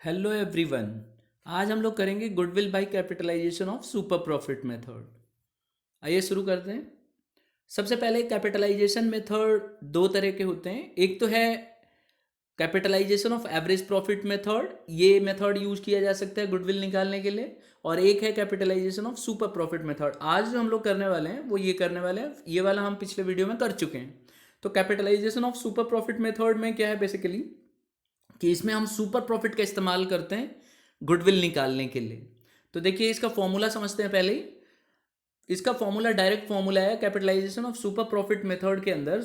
Hello everyone. आज हम लोग करेंगे goodwill by capitalisation of super profit method. आइए शुरू करते हैं। सबसे पहले कैपिटलाइजेशन मेथड दो तरह के होते हैं। एक तो है capitalisation of average profit method, ये मेथड यूज किया जा सकता है गुडविल निकालने के लिए। और एक है capitalisation of super profit method. आज जो हम लोग करने वाले हैं वो ये करने वाले हैं, ये वाला हम पिछले वीडियो में कर चुके हैं। तो capitalisation of super profit method में क्या है बेसिकली कि इसमें हम सुपर प्रॉफिट का इस्तेमाल करते हैं गुडविल निकालने के लिए। तो देखिए इसका फॉर्मूला समझते हैं पहले ही। इसका फॉर्मूला डायरेक्ट फॉर्मूला है capitalisation of super profit method के अंदर।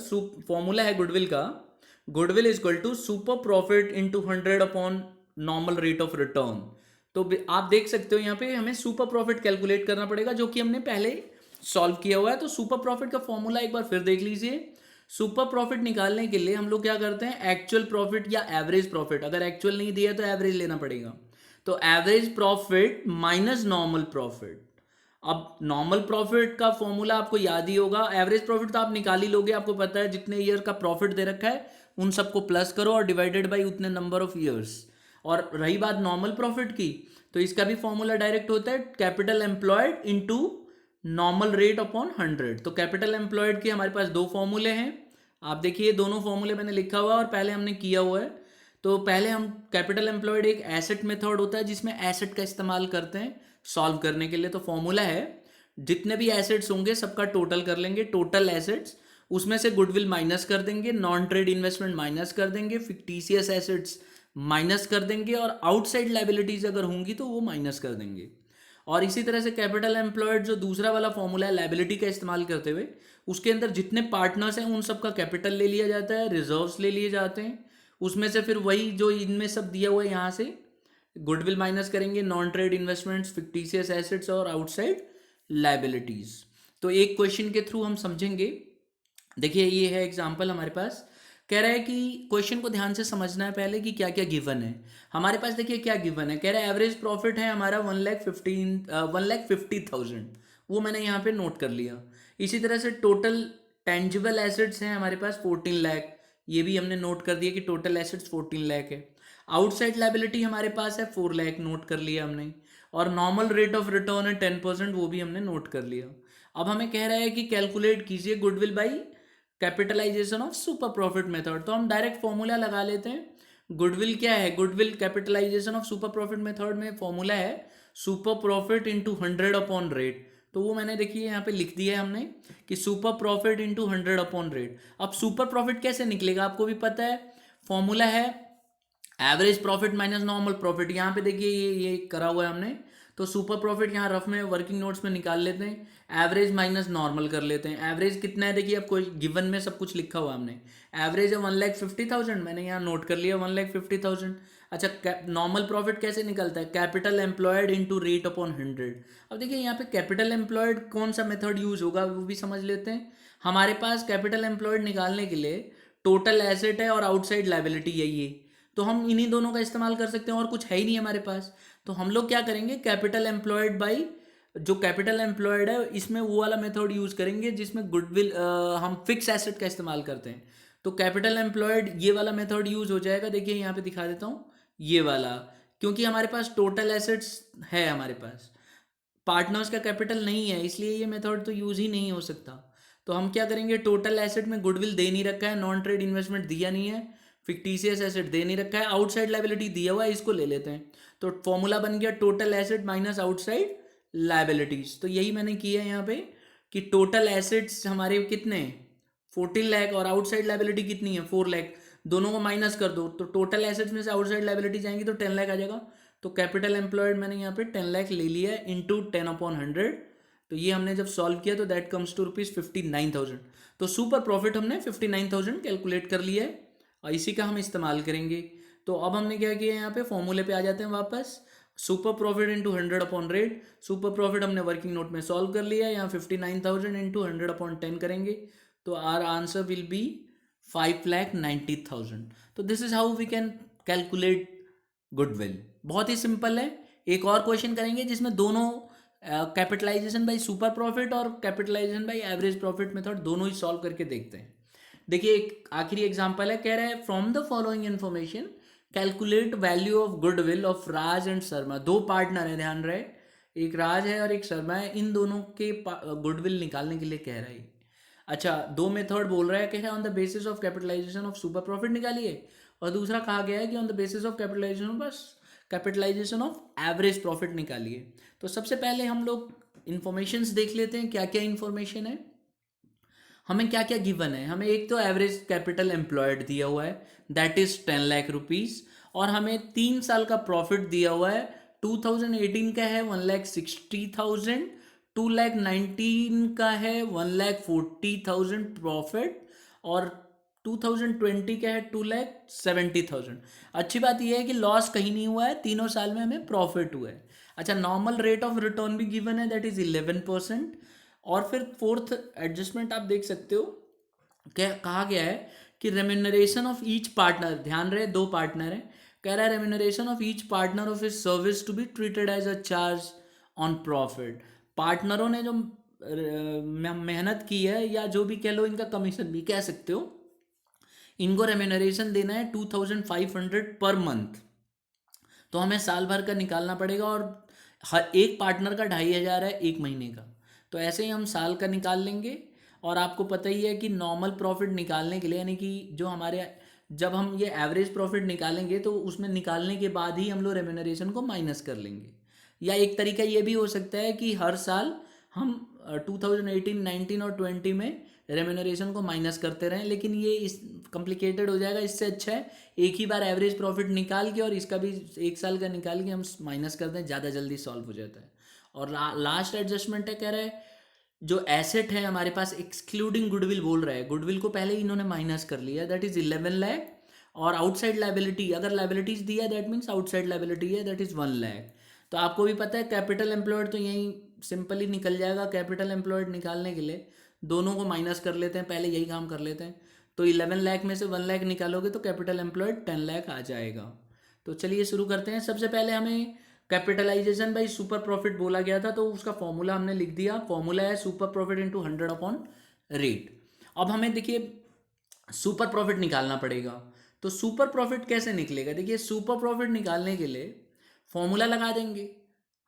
फॉर्मूला है गुडविल का, goodwill is equal to super profit into 100 upon normal rate of return. तो आप देख सकते हो यहाँ पे हमें सुपर प्रॉफिट कैलकुलेट करना पड़ेगा, जो कि हमने पहले सॉल्व किया हुआ है। तो सुपर प्रॉफिट का फॉर्मूला एक बार फिर देख लीजिए। सुपर प्रॉफिट निकालने के लिए हम लोग क्या करते हैं, एक्चुअल प्रॉफिट या एवरेज प्रॉफिट, अगर एक्चुअल नहीं दिया तो एवरेज लेना पड़ेगा। तो average profit minus normal profit. अब नॉर्मल प्रॉफिट का फॉर्मूला आपको याद ही होगा, एवरेज प्रॉफिट तो आप निकाल ही लोगे, आपको पता है जितने ईयर का प्रॉफिट दे रखा है उन सबको प्लस करो और डिवाइडेड बाई उतने नंबर ऑफ ईयर्स। और रही बात नॉर्मल प्रॉफिट की, तो इसका भी फॉर्मूला डायरेक्ट होता है capital employed into normal rate upon 100। तो कैपिटल एम्प्लॉयड के हमारे पास दो फॉर्मूले हैं। आप देखिए दोनों फॉर्मूले मैंने लिखा हुआ है और पहले हमने किया हुआ है। तो पहले हम कैपिटल एम्प्लॉयड एक एसेट मेथड होता है जिसमें एसेट का इस्तेमाल करते हैं सॉल्व करने के लिए। तो फॉर्मूला है जितने भी एसेट्स होंगे सबका टोटल कर लेंगे, टोटल एसेट्स, उसमें से गुडविल माइनस कर देंगे, नॉन ट्रेड इन्वेस्टमेंट माइनस कर देंगे, फिक्टिशियस एसेट्स माइनस कर देंगे और आउटसाइड लाइबिलिटीज अगर होंगी तो वो माइनस कर देंगे। और इसी तरह से कैपिटल एम्प्लॉयड जो दूसरा वाला फॉर्मूला है लाइबिलिटी का इस्तेमाल करते हुए, उसके अंदर जितने पार्टनर्स हैं उन सबका कैपिटल ले लिया जाता है, रिजर्व्स ले लिए जाते हैं, उसमें से फिर वही जो इनमें सब दिया हुआ है यहाँ से गुडविल माइनस करेंगे, non trade investments, fictitious assets और आउटसाइड लाइबिलिटीज। तो एक क्वेश्चन के थ्रू हम समझेंगे। देखिए ये है एग्जांपल हमारे पास। कह रहा है कि क्वेश्चन को ध्यान से समझना है पहले कि क्या क्या गिवन है हमारे पास। देखिए क्या गिवन है, कह रहा है एवरेज प्रॉफिट है हमारा 1,50,000, वो मैंने यहाँ पे नोट कर लिया। इसी तरह से टोटल टेंजिबल एसेट्स हैं हमारे पास 14 लाख, ये भी हमने नोट कर दिया कि टोटल एसेट्स 14 लाख है। आउटसाइड लाइबिलिटी हमारे पास है 4 लाख, नोट कर लिया हमने। और नॉर्मल रेट ऑफ रिटर्न है 10%, वो भी हमने नोट कर लिया। अब हमें कह रहा है कि कैलकुलेट कीजिए goodwill by capitalisation of super profit method. तो हम डायरेक्ट फॉर्मूला लगा लेते हैं। गुडविल क्या है, goodwill capitalisation of super profit method में फॉर्मूला है super profit into 100 upon rate. तो वो मैंने देखिए यहाँ पे लिख दिया है हमने कि super profit into 100 upon rate. अब सुपर प्रॉफिट कैसे निकलेगा आपको भी पता है, फॉर्मूला है average profit minus normal profit. यहाँ पे देखिए ये करा हुआ है हमने। तो सुपर प्रॉफिट यहाँ रफ में वर्किंग नोट्स में निकाल लेते हैं, एवरेज माइनस नॉर्मल कर लेते हैं। एवरेज कितना है देखिए, अब कोई गिवन में सब कुछ लिखा हुआ हमने। एवरेज है 1,50,000, मैंने यहाँ नोट कर लिया 1,50,000। अच्छा नॉर्मल प्रॉफिट कैसे निकलता है, capital employed into rate upon 100। अब देखिए यहाँ पे कैपिटल एम्प्लॉयड कौन सा मेथड यूज होगा वो भी समझ लेते हैं। हमारे पास कैपिटल एम्प्लॉयड निकालने के लिए टोटल एसेट है और आउटसाइड लाइबिलिटी यही है, तो हम इन्हीं दोनों का इस्तेमाल कर सकते हैं और कुछ है ही नहीं हमारे पास। तो हम लोग क्या करेंगे, कैपिटल एम्प्लॉयड बाई जो कैपिटल एम्प्लॉयड है इसमें वो वाला मेथड यूज करेंगे जिसमें गुडविल हम फिक्स एसेट का इस्तेमाल करते हैं। तो कैपिटल एम्प्लॉयड ये वाला मेथड यूज हो जाएगा। देखिए यहाँ पे दिखा देता हूँ ये वाला, क्योंकि हमारे पास टोटल एसेट्स है, हमारे पास पार्टनर्स का कैपिटल नहीं है, इसलिए ये मेथड तो यूज ही नहीं हो सकता। तो हम क्या करेंगे, टोटल एसेट में गुडविल दे नहीं रखा है, नॉन ट्रेड इन्वेस्टमेंट दिया नहीं है, फिक्टिशियस एसेट दे नहीं रखा है, आउटसाइड लाइबिलिटी दिया हुआ है, इसको ले लेते हैं। तो फॉर्मूला बन गया total asset minus outside liabilities. तो यही मैंने किया है यहाँ पे कि टोटल एसेट्स हमारे कितने हैं 14 लाख और आउटसाइड लाइबिलिटी कितनी है 4 लाख, दोनों को माइनस कर दो तो टोटल एसेट्स में से आउटसाइड लाइबिलिटी जाएंगी तो 10 लाख आ जाएगा। तो कैपिटल एम्प्लॉयड मैंने यहाँ पे 10 लाख ले लिया है इंटू 10 अपॉन 100। तो ये हमने जब सॉल्व किया तो दैट कम्स टू ₹59,000। तो सुपर प्रॉफिट हमने 59,000 कैलकुलेट कर लिया है और इसी का हम इस्तेमाल करेंगे। तो अब हमने क्या किया, यहाँ पे फॉर्मूले पे आ जाते हैं वापस। Super profit into 100 upon rate, super profit हमने वर्किंग नोट में सॉल्व कर लिया है, यहाँ 59,000 इंटू 100 अपॉन 10 करेंगे तो आर आंसर विल बी 5,90,000। तो this is how we can calculate goodwill. बहुत ही सिंपल है। एक और क्वेश्चन करेंगे जिसमें दोनों कैपिटलाइजेशन बाय सुपर प्रॉफिट और capitalisation by average profit method दोनों ही सॉल्व करके देखते हैं। देखिए एक आखिरी एग्जांपल है, कह रहा है from the following information calculate value of goodwill of Raj and Sharma. दो पार्टनर है, ध्यान रहे, एक राज है और एक शर्मा है, इन दोनों के गुडविल निकालने के लिए कह रहा है। अच्छा, दो मेथड बोल रहा है कि on the basis of capitalisation of super profit निकालिए, और दूसरा कहा गया है कि on the basis of capitalisation of average profit निकालिए। तो सबसे पहले हम लोग इंफॉर्मेशंस देख लेते हैं, क्या क्या इंफॉर्मेशन है, हमें क्या क्या गिवन है। हमें एक तो एवरेज कैपिटल एम्प्लॉयड दिया हुआ है, दैट इज 10 लाख रुपीज, और हमें 3 साल का प्रॉफिट दिया हुआ है। 2018 का है 1,60,000, 2019 का है 1,40,000 प्रॉफिट, और 2020 का है 2,70,000। अच्छी बात यह है कि लॉस कहीं नहीं हुआ है, तीनों साल में हमें प्रॉफिट हुआ है। अच्छा, नॉर्मल रेट ऑफ रिटर्न भी गिवन है, दैट इज 11%। और फिर फोर्थ एडजस्टमेंट आप देख सकते हो, क्या कहा गया है कि रेम्यूनरेशन ऑफ ईच पार्टनर, ध्यान रहे दो पार्टनर है, कह रहा है remuneration of each partner of his service to be treated as a charge on profit. पार्टनरों ने जो मेहनत की है, या जो भी कह लो, इनका कमीशन भी कह सकते हो, इनको रेम्यूनरेशन देना है 2,500 पर मंथ। तो हमें साल भर का निकालना पड़ेगा, और हर एक पार्टनर का 2,500 है एक महीने का, तो ऐसे ही हम साल का निकाल लेंगे। और आपको पता ही है कि नॉर्मल प्रॉफिट निकालने के लिए, यानी कि जो हमारे, जब हम ये एवरेज प्रॉफिट निकालेंगे तो उसमें निकालने के बाद ही हम लोग रेम्यूनरेशन को माइनस कर लेंगे। या एक तरीका ये भी हो सकता है कि हर साल हम 2018, 19 और 20 में रेम्यूनरेशन को माइनस करते रहें, लेकिन ये इस कॉम्प्लिकेटेड हो जाएगा। इससे अच्छा है एक ही बार एवरेज प्रॉफिट निकाल के और इसका भी एक साल का निकाल के हम माइनस कर दें, ज़्यादा जल्दी सॉल्व हो जाता है। और लास्ट एडजस्टमेंट है, कह रहा है जो एसेट है हमारे पास एक्सक्लूडिंग गुडविल बोल रहा है, गुडविल को पहले ही इन्होंने माइनस कर लिया, दैट इज 11 लाख। और आउटसाइड लाइबिलिटी, अगर लाइबिलिटीज दिया दैट मीन्स आउटसाइड लाइबिलिटी है, दैट इज 1 लाख। तो आपको भी पता है कैपिटल एम्प्लॉयड तो यही सिंपली निकल जाएगा। कैपिटल एम्प्लॉयड निकालने के लिए दोनों को माइनस कर लेते हैं, पहले यही काम कर लेते हैं। तो 11 लाख में से 1 लाख निकालोगे तो कैपिटल एम्प्लॉयड 10 लाख आ जाएगा। तो चलिए शुरू करते हैं। सबसे पहले हमें कैपिटलाइजेशन बाई सुपर प्रॉफिट बोला गया था, तो उसका फॉर्मूला हमने लिख दिया। फॉर्मूला है super profit into 100 upon rate. अब हमें देखिए सुपर प्रॉफिट निकालना पड़ेगा, तो सुपर प्रॉफिट कैसे निकलेगा? देखिए सुपर प्रॉफिट निकालने के लिए फॉर्मूला लगा देंगे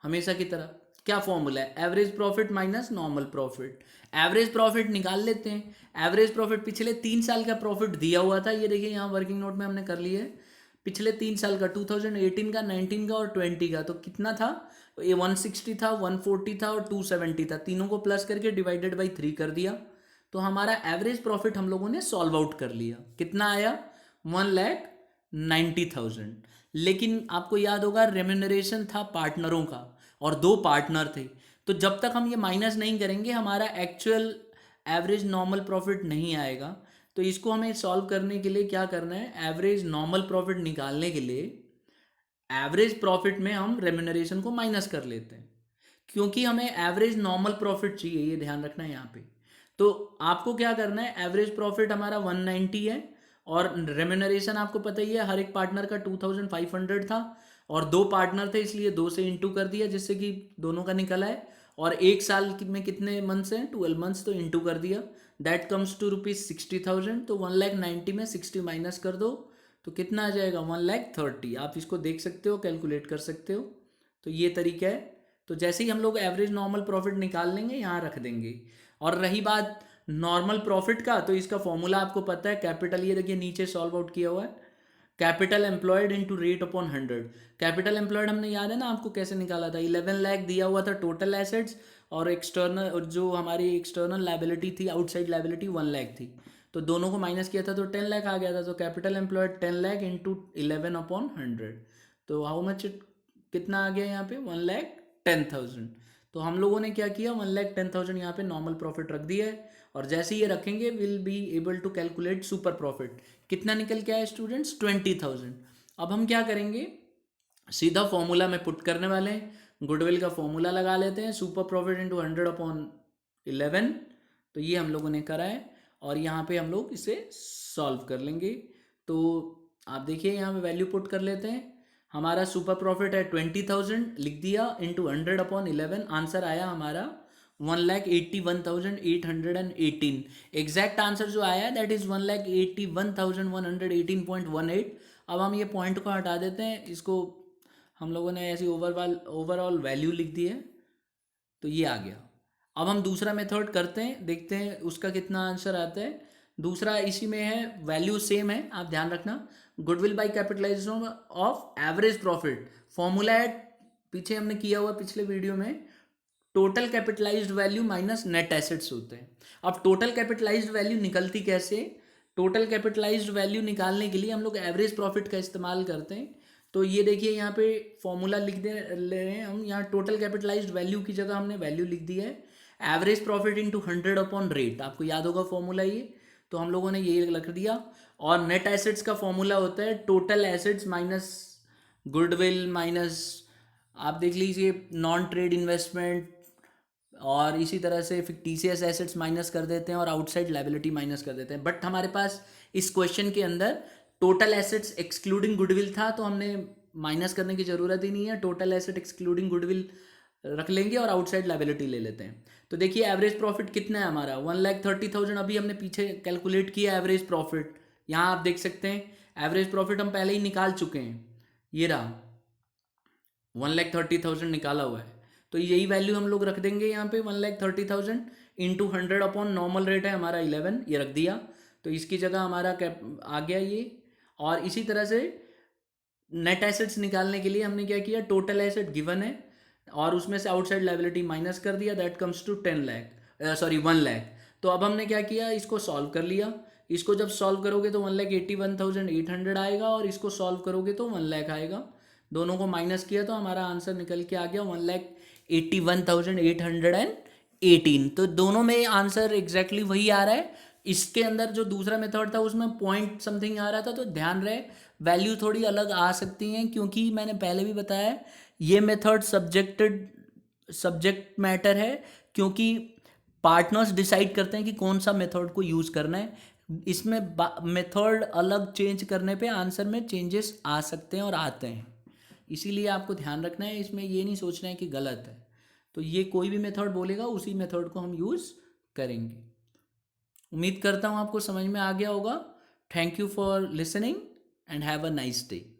हमेशा की तरह। क्या फॉर्मूला है? Average profit minus normal profit. Average profit निकाल लेते हैं। एवरेज प्रॉफिट पिछले 3 साल का प्रॉफिट दिया हुआ था, ये देखिए यहाँ वर्किंग नोट में हमने कर लिया है। पिछले 3 साल का 2018 का, 19 का और 20 का, तो कितना था? ये 160 था, 140 था और 270 था। तीनों को प्लस करके डिवाइडेड बाई 3 कर दिया, तो हमारा एवरेज प्रॉफिट हम लोगों ने सॉल्व आउट कर लिया। कितना आया? 1,90,000। लेकिन आपको याद होगा रेम्यूनरेशन था पार्टनरों का, और दो पार्टनर थे, तो जब तक हम ये माइनस नहीं करेंगे हमारा एक्चुअल एवरेज नॉर्मल प्रॉफिट नहीं आएगा। तो इसको हमें सॉल्व करने के लिए क्या करना है? एवरेज नॉर्मल प्रॉफिट निकालने के लिए एवरेज प्रॉफिट में हम रेम्यूनरेशन को माइनस कर लेते हैं, क्योंकि हमें एवरेज नॉर्मल प्रॉफिट चाहिए, ये ध्यान रखना है यहाँ पे। तो आपको क्या करना है, एवरेज प्रॉफिट हमारा 190 है, और रेम्यूनरेशन आपको पता ही है हर एक पार्टनर का 2,500 था, और दो पार्टनर थे इसलिए 2 से इंटू कर दिया, जिससे कि दोनों का निकला है। और एक साल में कितने मंथ्स हैं? 12 मंथ्स, तो इंटू कर दिया, दैट कम्स टू ₹60,000। तो 1,90,000 में 60 माइनस कर दो, तो कितना आ जाएगा? 1,30,000। आप इसको देख सकते हो, कैलकुलेट कर सकते हो। तो ये तरीका है। तो जैसे ही हम लोग एवरेज नॉर्मल प्रॉफिट निकाल लेंगे, यहाँ रख देंगे। और रही बात नॉर्मल प्रॉफिट का, तो इसका फॉर्मूला आपको पता है, कैपिटल, ये देखिए नीचे सॉल्व आउट किया हुआ है, capital employed into rate upon 100। Capital employed हमने याद है ना आपको कैसे निकाला था? 11 लाख दिया हुआ था टोटल एसेट्स, और एक्सटर्नल, और जो हमारी एक्सटर्नल लाइबिलिटी थी, आउटसाइड लाइबिलिटी 1 लाख थी, तो दोनों को माइनस किया था तो 10 लाख आ गया था। तो capital employed 10 lakh into 11 upon 100, तो हाउ मच, कितना आ गया यहाँ पे? 1,10,000। तो हम लोगों ने क्या किया? 1,10,000 यहाँ पे नॉर्मल प्रॉफिट रख दिया है, और जैसे ये रखेंगे will be able to calculate super profit. कितना निकल के आया स्टूडेंट्स? 20,000। अब हम क्या करेंगे, सीधा फॉर्मूला में पुट करने वाले हैं। गुडविल का फॉर्मूला लगा लेते हैं, सुपर प्रॉफिट इंटू 100 अपॉन 11। तो ये हम लोगों ने करा है, और यहाँ पे हम लोग इसे सॉल्व कर लेंगे। तो आप देखिए यहाँ पे वैल्यू पुट कर लेते हैं। हमारा सुपर प्रॉफिट है 20,000, लिख दिया, इंटू 100 अपॉन 11। आंसर आया हमारा 1,81,818। एग्जैक्ट आंसर जो आया दैट इज 1,81,118.18। अब हम ये पॉइंट को हटा देते हैं, इसको हम लोगों ने ऐसी ओवरऑल वैल्यू लिख दी है, तो ये आ गया। अब हम दूसरा मेथड करते हैं, देखते हैं उसका कितना आंसर आता है। दूसरा इसी में है, वैल्यू सेम है, आप ध्यान रखना। Goodwill by capitalisation of average profit, formula है पीछे हमने किया हुआ पिछले वीडियो में, total capitalised value minus net assets होते हैं। अब टोटल कैपिटलाइज्ड वैल्यू निकलती कैसे? टोटल कैपिटलाइज्ड वैल्यू निकालने के लिए हम लोग एवरेज प्रॉफिट का इस्तेमाल करते हैं। तो ये देखिए यहाँ पे फॉर्मूला लिख दे ले रहे हैं हम, यहाँ टोटल कैपिटलाइज्ड वैल्यू की जगह हमने वैल्यू लिख दी है average profit into 100 upon rate, आपको याद होगा फॉर्मूला ये, तो हम लोगों ने ये लिख दिया। और नेट एसेट्स का फॉर्मूला होता है total assets minus goodwill minus, आप देख लीजिए नॉन ट्रेड इन्वेस्टमेंट, और इसी तरह से फिक्टिशियस एसेट्स माइनस कर देते हैं और आउटसाइड लायबिलिटी माइनस कर देते हैं। बट हमारे पास इस क्वेश्चन के अंदर टोटल एसेट्स एक्सक्लूडिंग गुडविल था, तो हमने माइनस करने की ज़रूरत ही नहीं है, टोटल एसेट एक्सक्लूडिंग गुडविल रख लेंगे और आउटसाइड लायबिलिटी ले लेते हैं। तो देखिए एवरेज प्रॉफिट कितना है हमारा, 1,30,000। अभी हमने पीछे कैलकुलेट किया एवरेज प्रॉफिट, यहाँ आप देख सकते हैं एवरेज प्रॉफिट हम पहले ही निकाल चुके हैं, ये रहा 1,30,000 निकाला हुआ है। तो यही वैल्यू हम लोग रख देंगे यहाँ पे 1,30,000 इंटू 100 अपॉन नॉर्मल रेट है हमारा 11, ये रख दिया। तो इसकी जगह हमारा कैप आ गया ये। और इसी तरह से नेट एसेट्स निकालने के लिए हमने क्या किया, टोटल एसेट गिवन है और उसमें से आउटसाइड लायबिलिटी माइनस कर दिया, that comes to 10 lakh, sorry 1 lakh. तो अब हमने क्या किया, इसको सॉल्व कर लिया। इसको जब सॉल्व करोगे तो 1,81,800 आएगा और इसको सॉल्व करोगे तो 1 लाख आएगा। दोनों को माइनस किया तो हमारा आंसर निकल के आ गया 1,81,818। तो दोनों में आंसर एग्जैक्टली वही आ रहा है। इसके अंदर जो दूसरा मेथड था उसमें पॉइंट समथिंग आ रहा था, तो ध्यान रहे वैल्यू थोड़ी अलग आ सकती हैं, क्योंकि मैंने पहले भी बताया ये मेथड सब्जेक्ट मैटर है, क्योंकि पार्टनर्स डिसाइड करते हैं कि कौन सा मेथड को यूज़ करना है। इसमें मेथड अलग चेंज करने पे आंसर में चेंजेस आ सकते हैं और आते हैं, इसीलिए आपको ध्यान रखना है, इसमें ये नहीं सोचना है कि गलत है। तो ये कोई भी मेथड बोलेगा उसी मेथड को हम यूज़ करेंगे। उम्मीद करता हूँ आपको समझ में आ गया होगा। Thank you for listening and have a nice day.